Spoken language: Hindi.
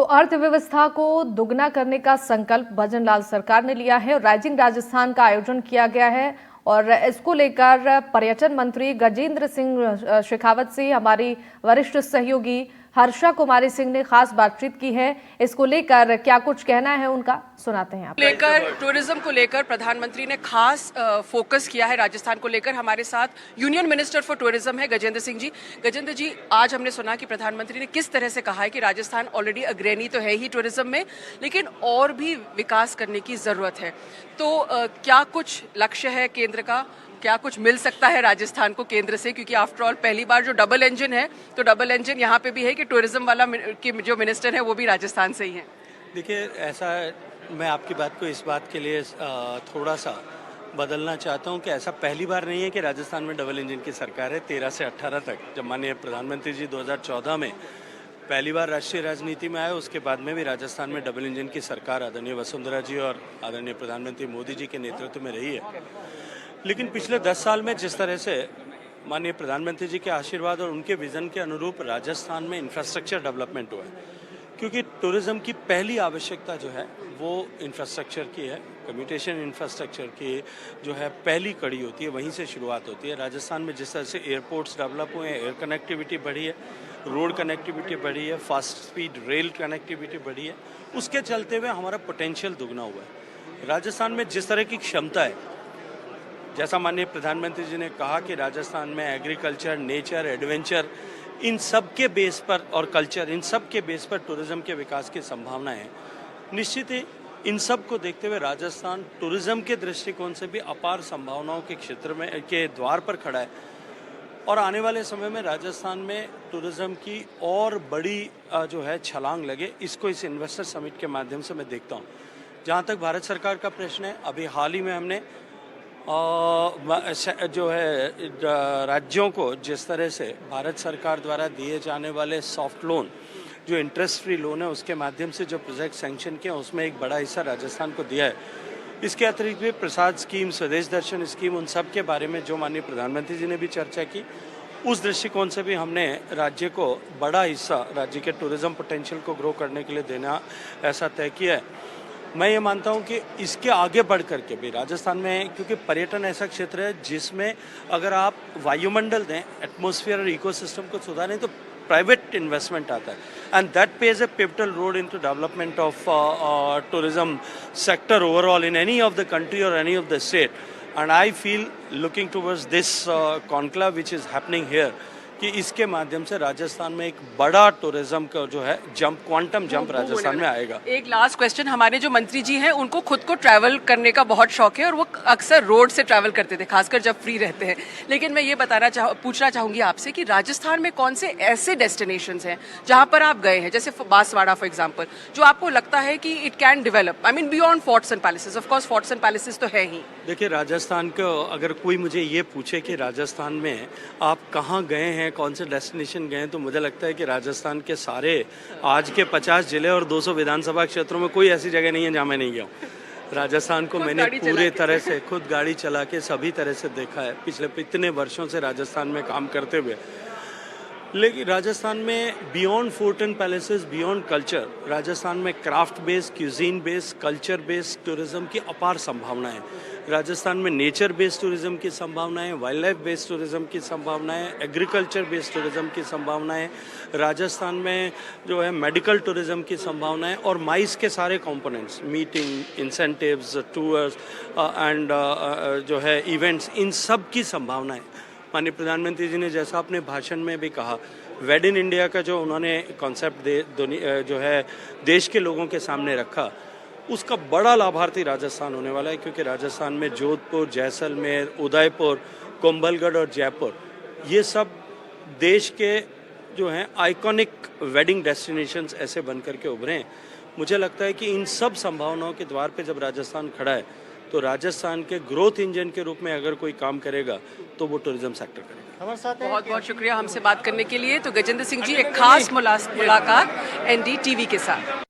तो अर्थव्यवस्था को दुगना करने का संकल्प भजनलाल सरकार ने लिया है और राइजिंग राजस्थान का आयोजन किया गया है और इसको लेकर पर्यटन मंत्री गजेंद्र सिंह शेखावत से हमारी वरिष्ठ सहयोगी हर्षा कुमारी सिंह ने खास बातचीत की है। इसको लेकर क्या कुछ कहना है उनका, सुनाते हैं आप। टूरिज्म को लेकर प्रधानमंत्री ने खास फोकस किया है राजस्थान को लेकर। हमारे साथ यूनियन मिनिस्टर फॉर टूरिज्म है गजेंद्र सिंह जी। गजेंद्र जी, आज हमने सुना कि प्रधानमंत्री ने किस तरह से कहा है कि राजस्थान ऑलरेडी अग्रणी तो है ही टूरिज्म में, लेकिन और भी विकास करने की जरूरत है। तो क्या कुछ लक्ष्य है केंद्र का, क्या कुछ मिल सकता है राजस्थान को केंद्र से, क्योंकि आफ्टर ऑल पहली बार जो डबल इंजन है, तो डबल इंजन यहाँ पे भी है कि टूरिज्म वाला की जो मिनिस्टर है वो भी राजस्थान से ही है। देखिए, ऐसा मैं आपकी बात को इस बात के लिए थोड़ा सा बदलना चाहता हूँ कि ऐसा पहली बार नहीं है कि राजस्थान में डबल इंजन की सरकार है। 13 से 18 तक जब माननीय प्रधानमंत्री जी 2014 में पहली बार राष्ट्रीय राजनीति में आए, उसके बाद में भी राजस्थान में डबल इंजन की सरकार आदरणीय वसुंधरा जी और आदरणीय प्रधानमंत्री मोदी जी के नेतृत्व में रही है। लेकिन पिछले 10 साल में जिस तरह से माननीय प्रधानमंत्री जी के आशीर्वाद और उनके विजन के अनुरूप राजस्थान में इंफ्रास्ट्रक्चर डेवलपमेंट हुआ है, क्योंकि टूरिज्म की पहली आवश्यकता जो है वो इंफ्रास्ट्रक्चर की है। कम्युनिकेशन इंफ्रास्ट्रक्चर की जो है पहली कड़ी होती है, वहीं से शुरुआत होती है। राजस्थान में जिस तरह से एयरपोर्ट्स डेवलप हुए हैं, एयर कनेक्टिविटी बढ़ी है, रोड कनेक्टिविटी बढ़ी है, फास्ट स्पीड रेल कनेक्टिविटी बढ़ी है, उसके चलते हुए हमारा पोटेंशियल दुगना हुआ है। राजस्थान में जिस तरह की क्षमता है, जैसा माननीय प्रधानमंत्री जी ने कहा कि राजस्थान में एग्रीकल्चर, नेचर, एडवेंचर, इन सब के बेस पर और कल्चर, इन सब के बेस पर टूरिज्म के विकास की संभावनाएं हैं। निश्चित ही इन सब को देखते हुए राजस्थान टूरिज्म के दृष्टिकोण से भी अपार संभावनाओं के क्षेत्र में के द्वार पर खड़ा है और आने वाले समय में राजस्थान में टूरिज्म की और बड़ी जो है छलांग लगे, इसको इस इन्वेस्टर समिट के माध्यम से मैं देखता हूँ। जहाँ तक भारत सरकार का प्रश्न है, अभी हाल ही में हमने जो है राज्यों को जिस तरह से भारत सरकार द्वारा दिए जाने वाले सॉफ्ट लोन, जो इंटरेस्ट फ्री लोन है, उसके माध्यम से जो प्रोजेक्ट सैंक्शन किए, उसमें एक बड़ा हिस्सा राजस्थान को दिया है। इसके अतिरिक्त भी प्रसाद स्कीम, स्वदेश दर्शन स्कीम, उन सब के बारे में जो माननीय प्रधानमंत्री जी ने भी चर्चा की, उस दृष्टिकोण से भी हमने राज्य को बड़ा हिस्सा राज्य के टूरिज्म पोटेंशियल को ग्रो करने के लिए देना ऐसा तय किया है। मैं ये मानता हूँ कि इसके आगे बढ़ करके भी राजस्थान में, क्योंकि पर्यटन ऐसा क्षेत्र है जिसमें अगर आप वायुमंडल दें, एटमॉस्फेयर और इकोसिस्टम को सुधारें, तो प्राइवेट इन्वेस्टमेंट आता है and that plays a pivotal role in to development of tourism sector overall in any of the country और any of the state. And I feel looking towards this conclave which is happening here कि इसके माध्यम से राजस्थान में एक बड़ा टूरिज्म का जो है जंप, क्वांटम जंप राजस्थान में आएगा। एक लास्ट क्वेश्चन, हमारे जो मंत्री जी हैं उनको खुद को ट्रैवल करने का बहुत शौक है और वो अक्सर रोड से ट्रैवल करते थे, खासकर जब फ्री रहते हैं। लेकिन मैं ये पूछना चाहूंगी आपसे कि राजस्थान में कौन से ऐसे डेस्टिनेशंस हैं जहां पर आप गए हैं, जैसे बांसवाड़ा फॉर एग्जाम्पल, जो आपको लगता है कि it can develop, I mean beyond forts and palaces. Of course forts and palaces तो है ही। देखिए, राजस्थान को अगर कोई मुझे ये पूछे कि राजस्थान में आप कहाँ गए हैं, कौन से डेस्टिनेशन गए, तो मुझे लगता है कि राजस्थान के सारे आज के 50 जिले और 200 विधानसभा क्षेत्रों में कोई ऐसी जगह नहीं है जहाँ मैं नहीं गया हूँ। राजस्थान को मैंने पूरे तरह से खुद गाड़ी चला के सभी तरह से देखा है पिछले इतने वर्षों से राजस्थान में काम करते हुए। लेकिन राजस्थान में beyond fort and palaces, beyond culture, Rajasthan में craft based, cuisine based, culture based tourism की अपार संभावनाएं हैं। राजस्थान में नेचर बेस्ड टूरिज्म की संभावनाएं, वाइल्ड लाइफ बेस्ड टूरिज्म की संभावनाएं, एग्रीकल्चर बेस्ड टूरिज्म की संभावनाएं, राजस्थान में जो है मेडिकल टूरिज्म की संभावनाएं और माइस के सारे components, meeting, incentives, tours and जो है इवेंट्स, इन सब की संभावनाएं। माननीय प्रधानमंत्री जी ने जैसा अपने भाषण में भी कहा, वेड इन इंडिया का जो उन्होंने कॉन्सेप्ट जो है देश के लोगों के सामने रखा, उसका बड़ा लाभार्थी राजस्थान होने वाला है, क्योंकि राजस्थान में जोधपुर, जैसलमेर, उदयपुर, कुंभलगढ़ और जयपुर, ये सब देश के जो हैं आइकॉनिक वेडिंग डेस्टिनेशंस ऐसे बन करके उभरे हैं। मुझे लगता है कि इन सब संभावनाओं के द्वार पे जब राजस्थान खड़ा है, तो राजस्थान के ग्रोथ इंजन के रूप में अगर कोई काम करेगा तो वो टूरिज्म सेक्टर करेगा। बहुत बहुत शुक्रिया हमसे बात करने के लिए। तो गजेंद्र सिंह जी, एक खास मुलाकात NDTV के साथ।